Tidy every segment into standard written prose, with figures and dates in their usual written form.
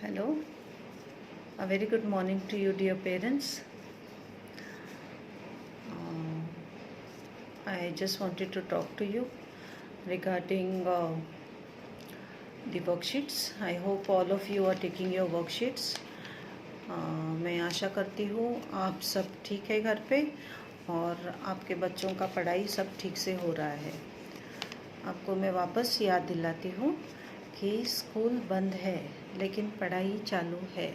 Hello, a very good morning to you, dear parents. I just wanted to talk to you regarding the worksheets. I hope all of you are taking your worksheets. मैं आशा करती हूँ आप सब ठीक है घर पे और आपके बच्चों का पढ़ाई सब ठीक से हो रहा है। आपको मैं वापस याद दिलाती हूँ कि स्कूल बंद है लेकिन पढ़ाई चालू है।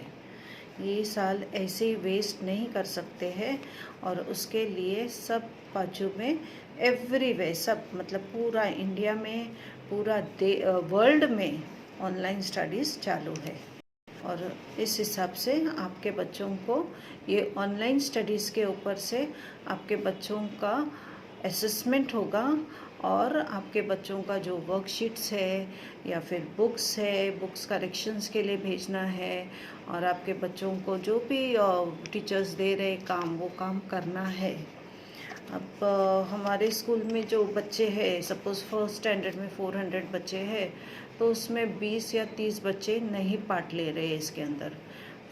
ये साल ऐसे ही वेस्ट नहीं कर सकते हैं और उसके लिए सब बाजू में एवरीवेयर सब मतलब पूरा इंडिया में पूरा वर्ल्ड में ऑनलाइन स्टडीज़ चालू है और इस हिसाब से आपके बच्चों को ये ऑनलाइन स्टडीज़ के ऊपर से आपके बच्चों का असेसमेंट होगा और आपके बच्चों का जो वर्कशीट्स है या फिर बुक्स करेक्शंस के लिए भेजना है और आपके बच्चों को जो भी टीचर्स दे रहे काम वो काम करना है। अब हमारे स्कूल में जो बच्चे हैं सपोज़ फर्स्ट स्टैंडर्ड में 400 बच्चे हैं तो उसमें 20 या 30 बच्चे नहीं पार्ट ले रहे हैं इसके अंदर।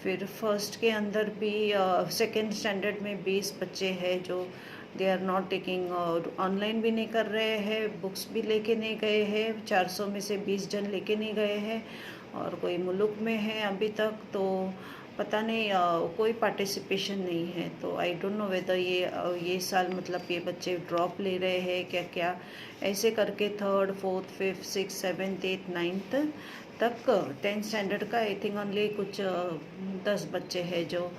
फिर फर्स्ट के अंदर भी सेकेंड स्टैंडर्ड में 20 बच्चे हैं जो they are not taking online भी नहीं कर रहे हैं, बुक्स भी लेके नहीं गए हैं। 400 में से 20 जन लेके नहीं गए हैं और कोई मुल्क में है अभी तक तो पता नहीं कोई पार्टिसिपेशन नहीं है। तो आई डोंट नो वेदर ये साल मतलब ये बच्चे ड्रॉप ले रहे हैं क्या क्या ऐसे करके third fourth fifth six seventh eighth ninth तक 10th स्टैंडर्ड का आई थिंक ओनली कुछ 10 बच्चे हैं जो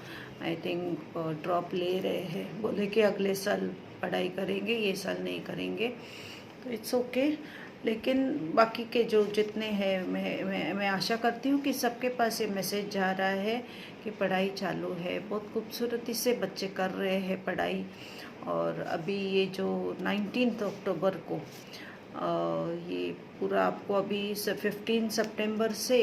आई थिंक ड्रॉप ले रहे हैं। बोले कि अगले साल पढ़ाई करेंगे, ये साल नहीं करेंगे तो इट्स ओके। लेकिन बाकी के जो जितने हैं मैं आशा करती हूँ कि सबके पास ये मैसेज जा रहा है कि पढ़ाई चालू है। बहुत खूबसूरती से बच्चे कर रहे हैं पढ़ाई और अभी ये जो 19 अक्टूबर को ये पूरा आपको अभी 15 सितंबर से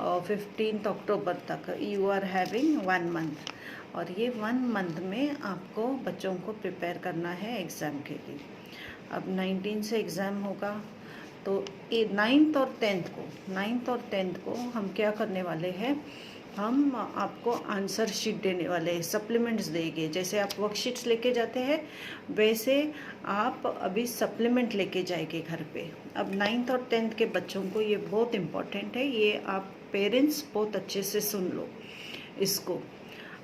15 अक्टूबर तक यू आर हैविंग 1 मंथ और ये 1 मंथ में आपको बच्चों को प्रिपेयर करना है एग्ज़ाम के लिए। अब 19 से एग्ज़ाम होगा तो 9th और 10th को हम क्या करने वाले हैं, हम आपको आंसर शीट देने वाले हैं, सप्लीमेंट्स देंगे। जैसे आप वर्कशीट्स लेके जाते हैं वैसे आप अभी सप्लीमेंट लेके जाएंगे घर पे। अब 9th और 10th के बच्चों को ये बहुत इम्पोर्टेंट है, ये आप पेरेंट्स बहुत अच्छे से सुन लो इसको।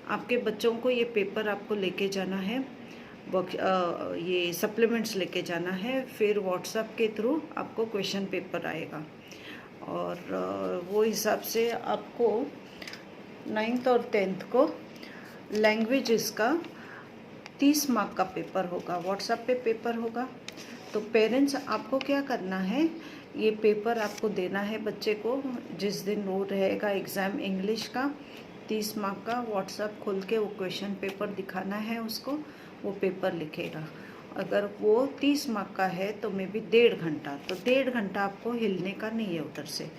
आपके बच्चों को ये पेपर आपको लेके जाना है, ये सप्लीमेंट्स लेके जाना है। फिर व्हाट्सएप के थ्रू आपको क्वेश्चन पेपर आएगा और वो हिसाब से आपको 9th और 10th को लैंग्वेजेस का 30 मार्क का पेपर होगा, व्हाट्सएप पे पेपर होगा। तो पेरेंट्स आपको क्या करना है, ये पेपर आपको देना है बच्चे को जिस दिन वो रहेगा एग्ज़ाम इंग्लिश का 30 मार्क का। व्हाट्सएप खोल के वो क्वेश्चन पेपर दिखाना है उसको, वो पेपर लिखेगा। अगर वो 30 मार्क का है तो मे बी 1.5 घंटा, तो 1.5 घंटा आपको हिलने का नहीं है उधर से,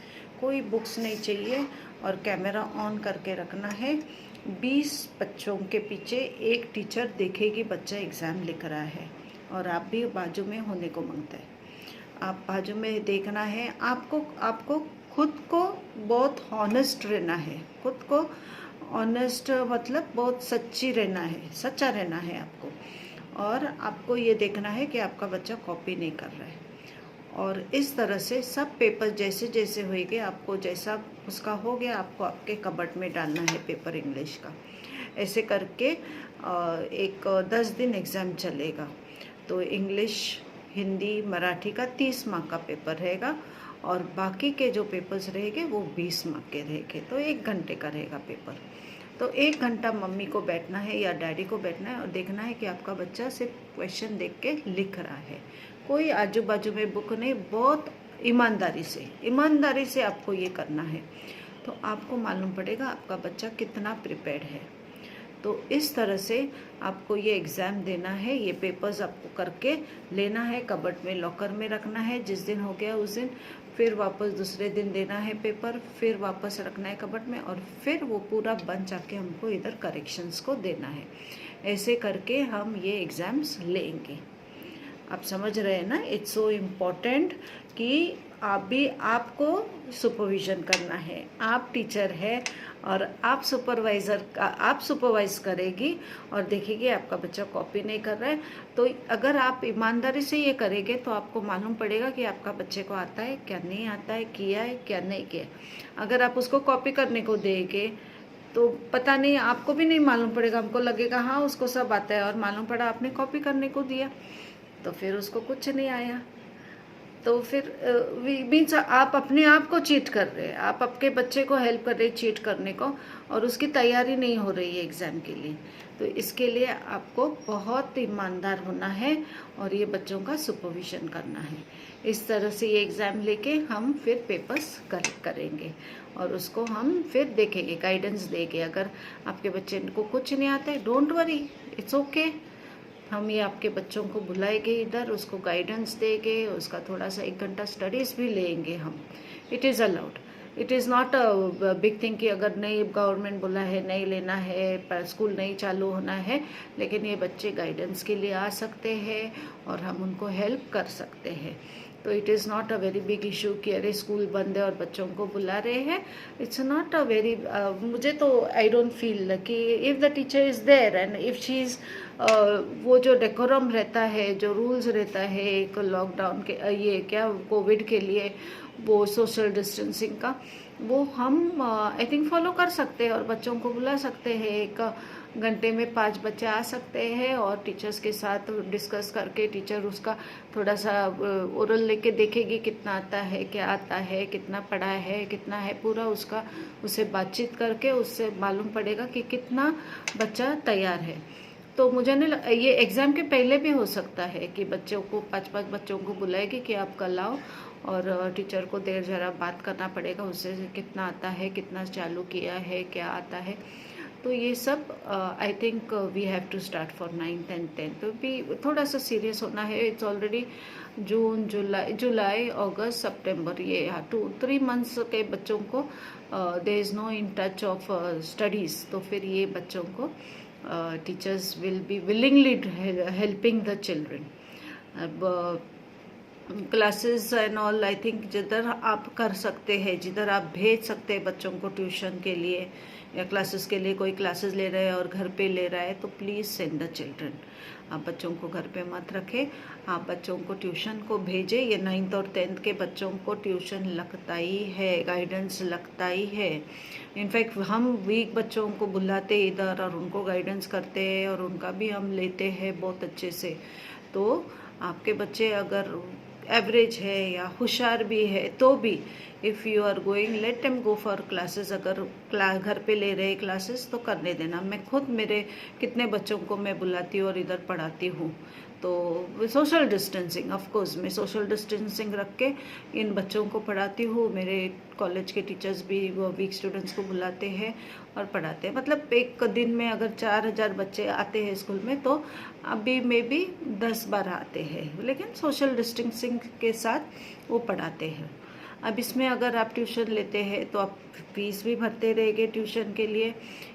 कोई बुक्स नहीं चाहिए और कैमरा ऑन करके रखना है। 20 बच्चों के पीछे एक टीचर देखेगी बच्चा एग्ज़ाम लिख रहा है और आप भी बाजू में होने को मांगता है, आप बाजू में देखना है। आपको खुद को बहुत हॉनेस्ट रहना है, खुद को ऑनेस्ट मतलब बहुत सच्ची रहना है, सच्चा रहना है आपको। और आपको ये देखना है कि आपका बच्चा कॉपी नहीं कर रहा है और इस तरह से सब पेपर जैसे जैसे होएंगे आपको जैसा उसका हो गया आपको आपके कबर्ड में डालना है पेपर इंग्लिश का। ऐसे करके एक 10 दिन एग्ज़ाम चलेगा तो इंग्लिश हिंदी मराठी का 30 मार्क का पेपर रहेगा और बाकी के जो पेपर्स रहेंगे वो 20 मार्क के रहेंगे। तो 1 घंटे का रहेगा पेपर। तो 1 घंटा मम्मी को बैठना है या डैडी को बैठना है और देखना है कि आपका बच्चा सिर्फ क्वेश्चन देख के लिख रहा है, कोई आजू बाजू में बुक नहीं, बहुत ईमानदारी से आपको ये करना है। तो आपको मालूम पड़ेगा आपका बच्चा कितना प्रिपेयर्ड है। तो इस तरह से आपको ये एग्ज़ाम देना है, ये पेपर्स आपको करके लेना है, कबर्ड में लॉकर में रखना है जिस दिन हो गया उस दिन, फिर वापस दूसरे दिन देना है पेपर, फिर वापस रखना है कबर्ड में और फिर वो पूरा बन जाके हमको इधर करेक्शंस को देना है। ऐसे करके हम ये एग्ज़ाम्स लेंगे। आप समझ रहे हैं ना, इट्स सो इम्पॉर्टेंट कि आप भी आपको सुपरविज़न करना है। आप टीचर है और आप सुपरवाइज करेगी और देखेगी आपका बच्चा कॉपी नहीं कर रहा है। तो अगर आप ईमानदारी से ये करेंगे तो आपको मालूम पड़ेगा कि आपका बच्चे को आता है क्या नहीं आता है, किया है क्या नहीं किया। अगर आप उसको कॉपी करने को देंगे तो पता नहीं, आपको भी नहीं मालूम पड़ेगा। हमको लगेगा हाँ उसको सब आता है, और मालूम पड़ा आपने कॉपी करने को दिया तो फिर उसको कुछ नहीं आया। तो फिर मीन्स आप अपने आप को चीट कर रहे हैं, आप आपके बच्चे को हेल्प कर रहे हैं चीट करने को, और उसकी तैयारी नहीं हो रही है एग्ज़ाम के लिए। तो इसके लिए आपको बहुत ईमानदार होना है और ये बच्चों का सुपरविज़न करना है। इस तरह से ये एग्ज़ाम लेके हम फिर पेपर्स करेक्ट करेंगे और उसको हम फिर देखेंगे, गाइडेंस देंगे। अगर आपके बच्चे को कुछ नहीं आता है, डोंट वरी, इट्स ओके। हम ये आपके बच्चों को बुलाएंगे इधर, उसको गाइडेंस देंगे, उसका थोड़ा सा 1 घंटा स्टडीज़ भी लेंगे हम। It is allowed, it is not a big thing कि अगर नहीं गवर्नमेंट बोला है नहीं लेना है, पर स्कूल नहीं चालू होना है, लेकिन ये बच्चे गाइडेंस के लिए आ सकते हैं और हम उनको हेल्प कर सकते हैं। तो it is not a very big issue कि अरे स्कूल बंद है और बच्चों को बुला रहे हैं। इट्स नॉट अ वेरी, मुझे तो आई डोंट फील कि if the teacher is there and if she is, वो जो डेकोरम रहता है, जो रूल्स रहता है एक लॉकडाउन के, ये क्या कोविड के लिए, वो सोशल डिस्टेंसिंग का, वो हम आई थिंक फॉलो कर सकते हैं और बच्चों को बुला सकते हैं। 1 घंटे में 5 बच्चे आ सकते हैं और टीचर्स के साथ डिस्कस करके टीचर उसका थोड़ा सा ओरल लेके देखेगी कितना आता है, क्या आता है, कितना पढ़ा है, कितना है, पूरा उसका उससे बातचीत करके उससे मालूम पड़ेगा कि कितना बच्चा तैयार है। तो मुझे नहीं, ये एग्ज़ाम के पहले भी हो सकता है कि बच्चों को 5-5 बच्चों को बुलाएगी कि आप कल आओ, और टीचर को देर ज़रा बात करना पड़ेगा उससे, कितना आता है, कितना चालू किया है, क्या आता है। तो ये सब I think we have to start for 9th and 10th। तो भी थोड़ा सा सीरियस होना है। इट्स ऑलरेडी जून, जुलाई, अगस्त, सितंबर, ये 2-3 मंथ्स के बच्चों को there is no in touch of studies. तो फिर ये बच्चों को teachers will be willingly helping the children. अब classes and all, I think जिधर आप कर सकते हैं, जिधर आप भेज सकते हैं बच्चों को ट्यूशन के लिए या क्लासेस के लिए, कोई क्लासेस ले रहा है और घर पे ले रहा है तो प्लीज़ सेंड द चिल्ड्रन। आप बच्चों को घर पे मत रखें, आप बच्चों को ट्यूशन को भेजें। ये 9th और 10th के बच्चों को ट्यूशन लगता ही है, गाइडेंस लगता ही है। इनफैक्ट हम वीक बच्चों को बुलाते इधर और उनको गाइडेंस करते हैं और उनका भी हम लेते हैं बहुत अच्छे से। तो आपके बच्चे अगर एवरेज है या होशियार भी है तो भी if you are going, let them go for classes. अगर घर पे ले रहे क्लासेस तो करने देना। मैं खुद मेरे कितने बच्चों को मैं बुलाती हूँ और इधर पढ़ाती हूँ। तो सोशल डिस्टेंसिंग, ऑफ कोर्स मैं सोशल डिस्टेंसिंग रख के इन बच्चों को पढ़ाती हूँ। मेरे कॉलेज के टीचर्स भी वो वीक स्टूडेंट्स को बुलाते हैं और पढ़ाते हैं। मतलब एक दिन में अगर 4000 बच्चे आते हैं स्कूल में तो अभी में भी 10-12 आते हैं, लेकिन सोशल डिस्टेंसिंग के साथ वो पढ़ाते हैं। अब इसमें अगर आप ट्यूशन लेते हैं तो आप फीस भी भरते रहेंगे ट्यूशन के लिए।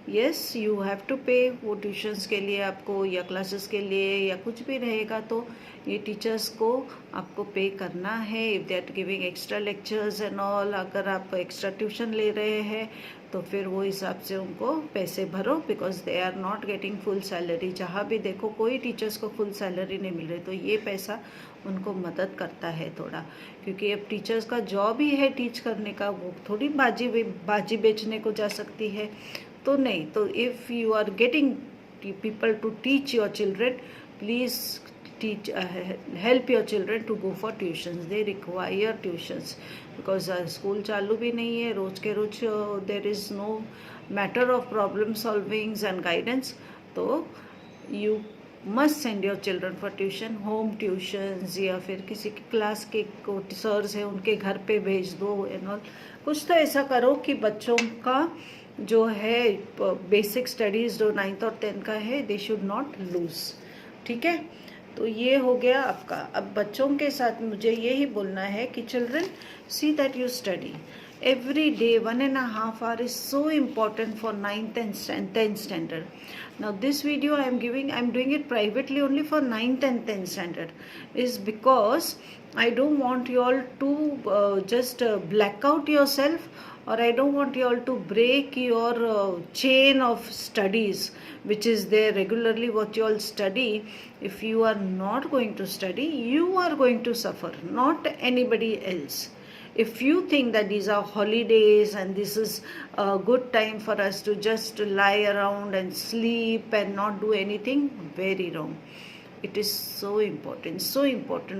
येस, यू हैव टू पे वो ट्यूशन्स के लिए आपको, या क्लासेस के लिए या कुछ भी रहेगा तो ये टीचर्स को आपको पे करना है। If they are giving extra lectures and all, अगर आप एक्स्ट्रा ट्यूशन ले रहे हैं तो फिर वो हिसाब से उनको पैसे भरो, because they are not getting full salary. जहाँ भी देखो कोई टीचर्स को फुल सैलरी नहीं मिल रही, तो ये पैसा उनको मदद करता है थोड़ा, क्योंकि अब टीचर्स का जॉब ही है टीच करने का। वो थोड़ी बाजी बेचने को जा सकती है, तो नहीं। तो if you are getting people to teach your children, please teach help your children to go for tuitions. They require tuitions because school चालू भी नहीं है, रोज के रोज there is no matter of problem solvings and guidance. तो you must send your children for tuition, home tuitions, या फिर किसी की क्लास के सर्स हैं उनके घर पे भेज दो एंड ऑल। कुछ तो ऐसा करो कि बच्चों का जो है बेसिक स्टडीज़ जो 9th और 10th का है, दे शुड नॉट लूज। ठीक है, तो ये हो गया आपका। अब बच्चों के साथ मुझे यही बोलना है कि children see that you study. every day 1.5 hours is so important for 9th and 10th standard. Now this video I'm doing it privately only for 9th and 10th standard, is because I don't want you all to just black out yourself, or I don't want you all to break your chain of studies which is there regularly, what you all study. If you are not going to study, you are going to suffer, not anybody else. If you think that these are holidays and this is a good time for us to just lie around and sleep and not do anything, very wrong. It is so important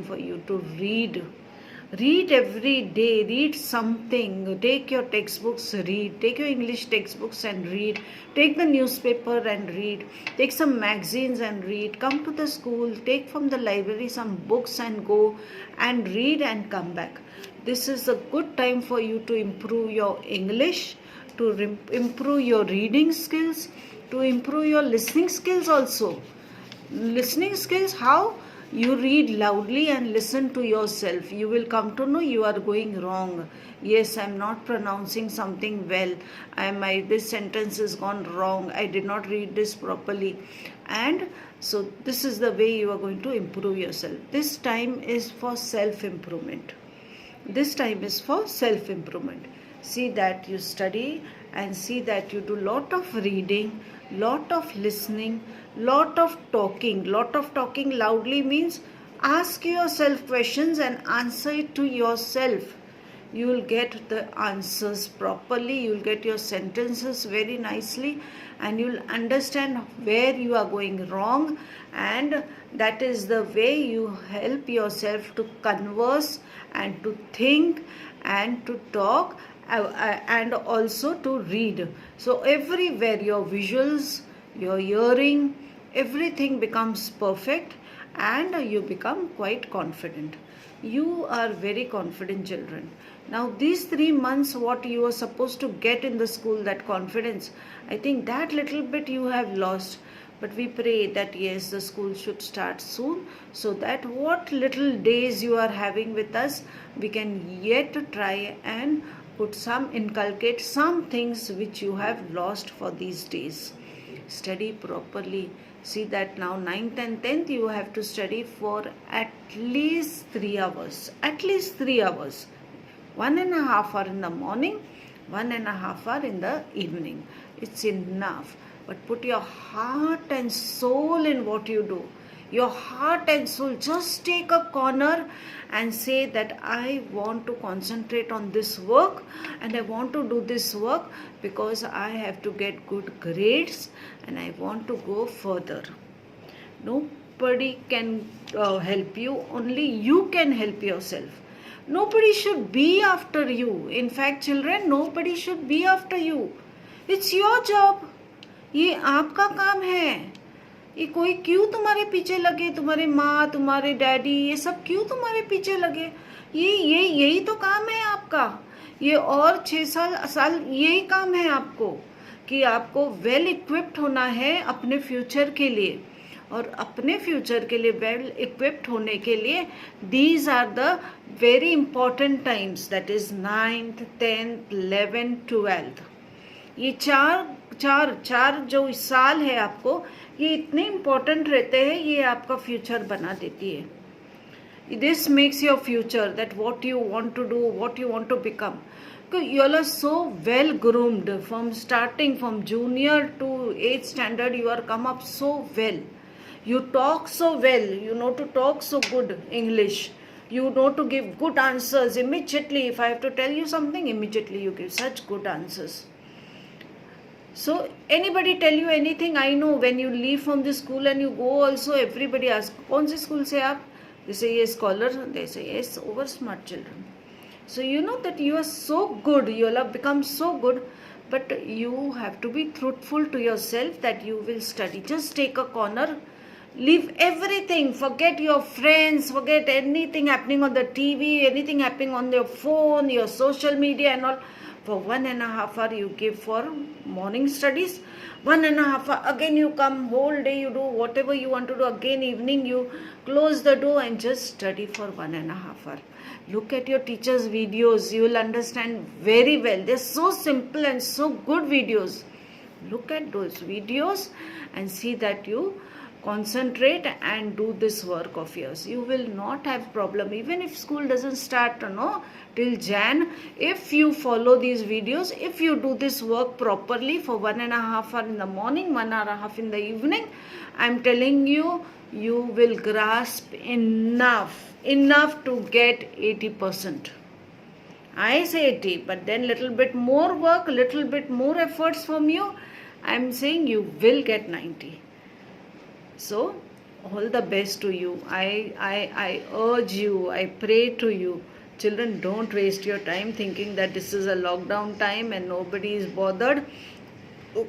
for you to read. Read every day, read something. Take your textbooks, read. Take your English textbooks and read. Take the newspaper and read. Take some magazines and read. Come to the school, take from the library some books and go and read and come back. This is a good time for you to improve your English, to improve your reading skills, to improve your listening skills also. Listening skills, how? You read loudly and listen to yourself. You will come to know you are going wrong. Yes, I am not pronouncing something well. This sentence is gone wrong. I did not read this properly. And so this is the way you are going to improve yourself. This time is for self-improvement. This time is for self-improvement. See that you study and see that you do lot of reading, lot of listening, lot of talking. Lot of talking loudly means ask yourself questions and answer it to yourself. You will get the answers properly, you will get your sentences very nicely, and you will understand where you are going wrong, and that is the way you help yourself to converse and to think and to talk and also to read. So everywhere your visuals, your hearing, everything becomes perfect and you become quite confident. You are very confident children. Now these 3 months, what you are supposed to get in the school, that confidence, I think that little bit you have lost. But we pray that yes, the school should start soon, so that what little days you are having with us, we can yet try and inculcate some things which you have lost for these days. Study properly. See that now 9th and 10th you have to study for at least 3 hours. At least 3 hours. 1.5 hour in the morning, 1.5 hour in the evening. It's enough. But put your heart and soul in what you do. Your heart and soul. Just take a corner and say that I want to concentrate on this work and I want to do this work because I have to get good grades and I want to go further. Nobody can help you. Only you can help yourself. Nobody should be after you. In fact, children, nobody should be after you. It's your job. ये आपका काम है. ये कोई क्यों तुम्हारे पीछे लगे, तुम्हारे माँ, तुम्हारे डैडी, ये सब क्यों तुम्हारे पीछे लगे? यही तो काम है आपका. ये और 6 साल यही काम है आपको, कि आपको वेल इक्विप्ड होना है अपने फ्यूचर के लिए. और अपने फ्यूचर के लिए वेल इक्विप्ड होने के लिए these are the very important times, that is 9th, 10th, 11th, 12th. ये चार जो साल है आपको, ये इतने इम्पोर्टेंट रहते हैं, ये आपका फ्यूचर बना देती है. This makes your future, that what you want to do, what you want to become. You all are so well groomed from junior to 8th standard. You are come up so well. You talk so well. You know to talk so good English. You know to give good answers immediately. If I have to tell you something, immediately you give such good answers. So anybody tell you anything, I know when you leave from the school and you go also, everybody asks, कौन से school से आप? They say yes, scholar. They say yes, over smart children. So you know that you are so good, you will have become so good, but you have to be truthful to yourself that you will study. Just take a corner, leave everything, forget your friends, forget anything happening on the TV, anything happening on your phone, your social media and all. For 1.5 hour you give for morning studies, 1.5 hour again you come, whole day you do whatever you want to do, again evening you close the door and just study for 1.5 hour. Look at your teacher's videos. You will understand very well. They're so simple and so good videos. Look at those videos and see that you concentrate and do this work of yours. You will not have problem even if school doesn't start till Jan. If you follow these videos, if you do this work properly for 1.5 hours in the morning, 1.5 hours in the evening, I'm telling you, you will grasp enough to get 80%. I say 80, but then little bit more work, little bit more efforts from you, I'm saying you will get 90. So all the best to you. I urge you, I pray to you, children, don't waste your time thinking that this is a lockdown time and nobody is bothered.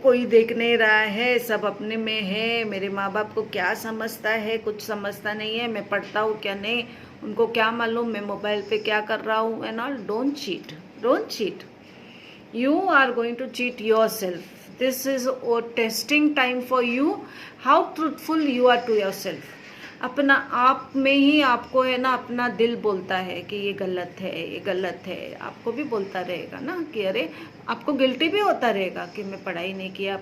कोई देख नहीं रहा है, सब अपने में है. मेरे माँ बाप को क्या समझता है, कुछ समझता नहीं है. मैं पढ़ता हूँ क्या नहीं, उनको क्या मालूम मैं मोबाइल पे क्या कर रहा हूँ and all. Don't cheat. You are going to cheat yourself. This is a testing time for you. How truthful you are to yourself. अपना आप में ही आपको है ना, अपना दिल बोलता है कि ये गलत है, ये गलत है. आपको भी बोलता रहेगा ना कि अरे, आपको गिल्टी भी होता रहेगा कि मैं पढ़ाई नहीं किया,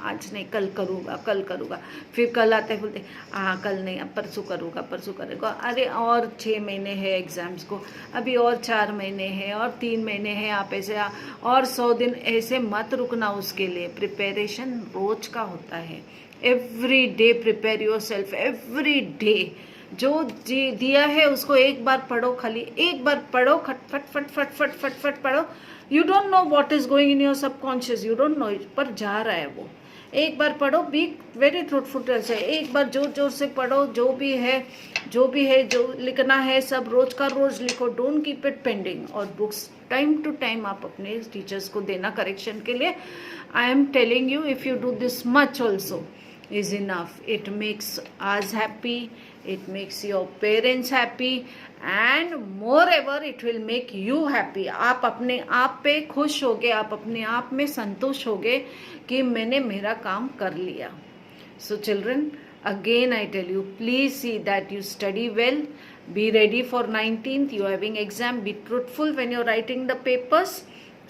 आज नहीं, कल करूँगा. फिर कल आते बोलते हाँ कल नहीं, अब परसों करूँगा. अरे और 6 महीने हैं एग्ज़ाम्स को, अभी और 4 महीने हैं और 3 महीने हैं. आप ऐसे और 100 दिन ऐसे मत रुकना. उसके लिए प्रिपरेशन रोज का होता है. Every day prepare your self, every day. जो दिया है उसको एक बार पढ़ो, खाली एक बार पढ़ो, फट पढ़ो. You don't know what is going in your subconscious, you don't know, पर जा रहा है वो. एक बार पढ़ो, बी वेरी ट्रूथफुल से. एक बार जोर से पढ़ो. जो भी है जो लिखना है सब रोज का रोज लिखो. Don't keep it pending. और बुक्स टाइम टू टाइम आप अपने टीचर्स को देना करेक्शन के लिए. I am telling you, if you do this much also is enough. It makes us happy, it makes your parents happy, and moreover it will make you happy. आप अपने आप पे खुश होगे, आप अपने आप में संतुष्ट होगे कि मैंने मेरा काम कर लिया. So children, again I tell you, please see that you study well, be ready for 19th. You are having exam. Be truthful when you're writing the papers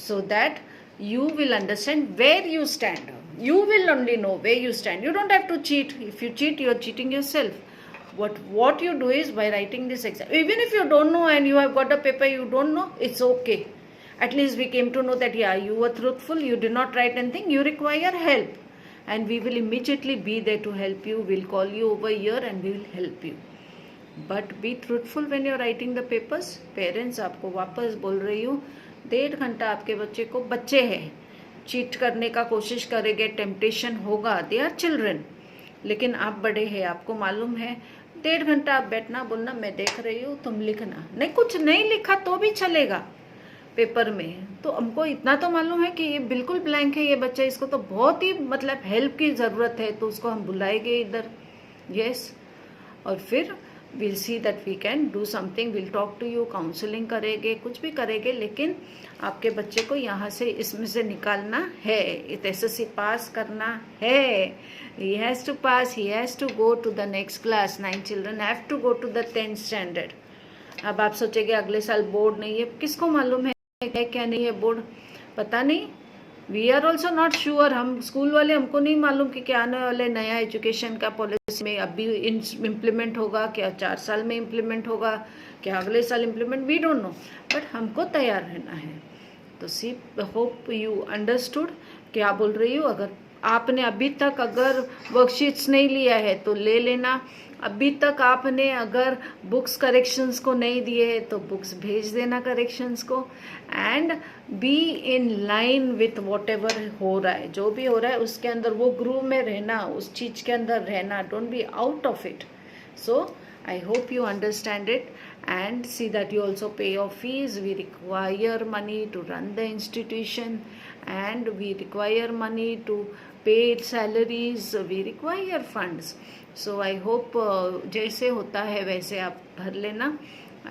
so that you will understand where you stand. You will only know where you stand. You don't have to cheat. If you cheat, you are cheating yourself. What you do is, by writing this exam, even if you don't know and you have got a paper you don't know, it's okay. At least we came to know that yeah, you were truthful, you did not write anything, you require help, and we will immediately be there to help you. We'll call you over here and we will help you. But be truthful when you're writing the papers. Parents, आपको वापस बोल रही हूँ, 1.5 घंटा आपके बच्चे को, बच्चे हैं, चीट करने का कोशिश करेंगे, टेम्पटेशन होगा. They are children. लेकिन आप बड़े हैं, आपको मालूम है. 1.5 घंटा आप बैठना, बोलना मैं देख रही हूँ, तुम लिखना. नहीं, कुछ नहीं लिखा तो भी चलेगा पेपर में. तो हमको इतना तो मालूम है कि ये बिल्कुल ब्लैंक है ये बच्चा, इसको तो बहुत ही मतलब हेल्प की ज़रूरत है, तो उसको हम बुलाएंगे इधर. यस. और फिर we'll see that we can do something. We'll talk to you, counselling करेंगे, कुछ भी करेंगे, लेकिन आपके बच्चे को यहाँ से इसमें से निकालना है. एसएससी पास करना है. he has to pass, he has to go to the next class. 9 children have to go to the 10th standard. अब आप सोचेंगे अगले साल बोर्ड नहीं है. किसको मालूम है क्या नहीं है बोर्ड, पता नहीं. We are also not sure. हम स्कूल वाले, हमको नहीं मालूम कि क्या आने वाले नया एजुकेशन का पॉलिसी में अभी इम्प्लीमेंट होगा, क्या 4 साल में इम्प्लीमेंट होगा, क्या अगले साल implement, we don't know. But हमको तैयार रहना है. तो सी होप यू अंडरस्टूड क्या बोल रही हूँ. अगर आपने अभी तक अगर वर्कशीट्स नहीं लिया है तो ले लेना. अभी तक आपने अगर बुक्स करेक्शंस को नहीं दिए है तो बुक्स भेज देना करेक्शंस को. And be in line with what ever हो रहा है, जो भी हो रहा है उसके अंदर वो ग्रूव में रहना, उस चीज़ के अंदर रहना. Don't be out of it. So I hope you understand it, and see that you also pay your fees. We require money to run the institution, and we require money to pay salaries. We require funds. So I hope जैसे होता है वैसे आप भर लेना,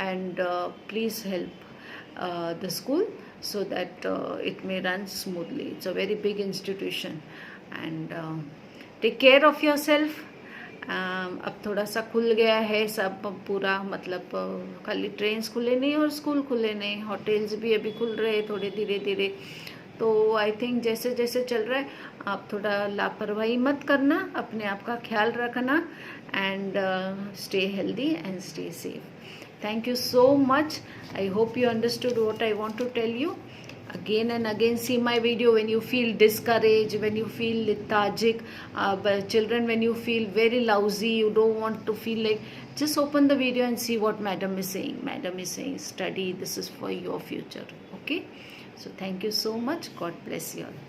and please help the school so that it may run smoothly. It's a very big institution, and take care of yourself. अब थोड़ा सा खुल गया है सब पूरा, मतलब खाली ट्रेन्स खुले नहीं और स्कूल खुले नहीं, होटल्स भी अभी खुल रहे हैं थोड़े धीरे धीरे। तो आई थिंक जैसे जैसे चल रहा है आप थोड़ा लापरवाही मत करना, अपने आप का ख्याल रखना, and stay healthy and stay safe. Thank you so much. I hope you understood what I want to tell you. Again and again see my video when you feel discouraged, when you feel lethargic, but children, when you feel very lousy, you don't want to feel like, just open the video and see what madam is saying. Madam is saying study, this is for your future. Okay, so thank you so much. God bless you all.